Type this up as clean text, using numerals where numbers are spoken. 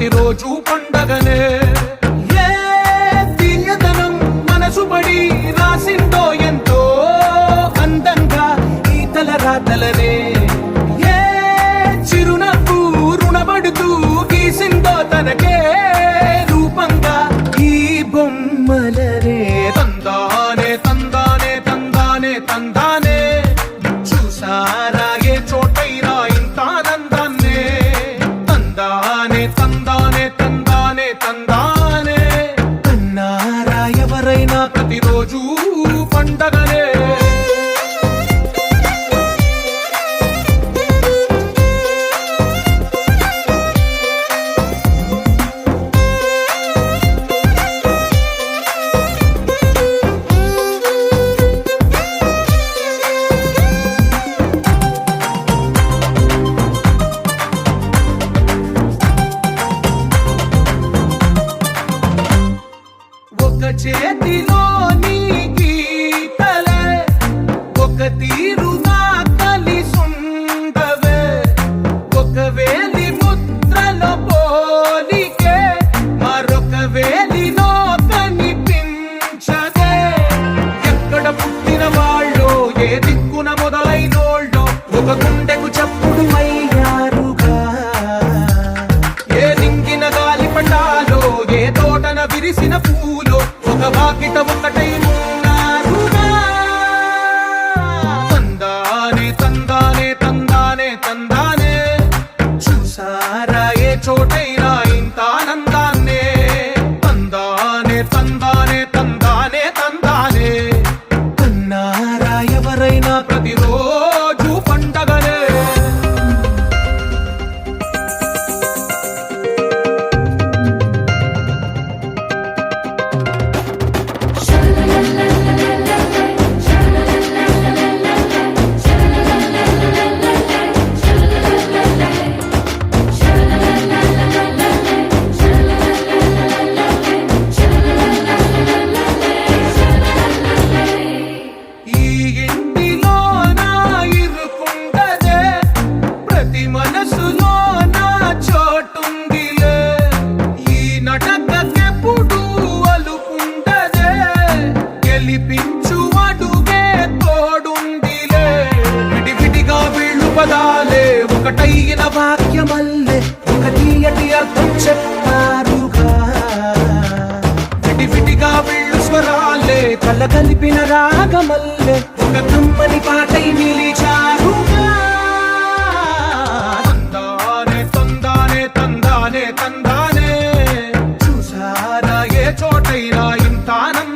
ప్రతిరోజు పండగనే. ఏ తీయదనం మనసు పడి రాసిందో ఎంతో అందంగా ఈ తలరాతలనే. ఏ చిరునవ్వు రుణపడుతూ గీసిందో తనకే రూపంగా ఈ బొమ్మలనే. తందానే తందానే తందానే తందానే చూసారా ఏ చోటైనా ఇంత ఆనందాన్నే. తందానే తందానే తందానే తందానే అన్నారా ఎవరైనా ప్రతిరోజు పండగనే. ఒక చేతిలో నీ గీతలే ఒక తీరుగా కలిసుండవే. ఒక వేలి ముద్రలో పోలికే మరొక వేలిలో కనిపించదే. ఎక్కడ పుట్టిన వాళ్ళో ఏ దిక్కున మొదలైనోళ్ళో ఒక గుండెకు చప్పుడు అయ్యారుగా. ఏ దింగిన గాలి పటాలో ఏ తోటన విరిసిన పూలో ఒక వాకిట ఒకటై ఉన్నారుగా. తందానే తందానే తందానే తందానే చూసారా ఏ చోటైనా ఇంత ఆనందాన్నే. తందానే తందానే తందానే తందానే అన్నారా ఎవరైనా ప్రతిరోజు పండగనే. ఈ ఇంటిలో నా ఇరుకుండదే ప్రతి మనసులో నా చోటుందిలే. ఈ నటకెప్పుడు అలుకుండదే గెలిపించు అడుగే తోడుందిలే. విడివిడిగా వీళ్ళు పదాలే ఒకటైన వాక్యమల్లే ఒక తీయటి అర్థం చెప్పారుగా. విడివిడిగా వీళ్ళు స్వరాలే కళ్ళ కలిపిన రాగమల్లే ఒక కమ్మని పాటై నిలిచారుగా. తందానే తందానే తందానే తందానే చూసారా ఏ చోటైనా ఇంత ఆనందం.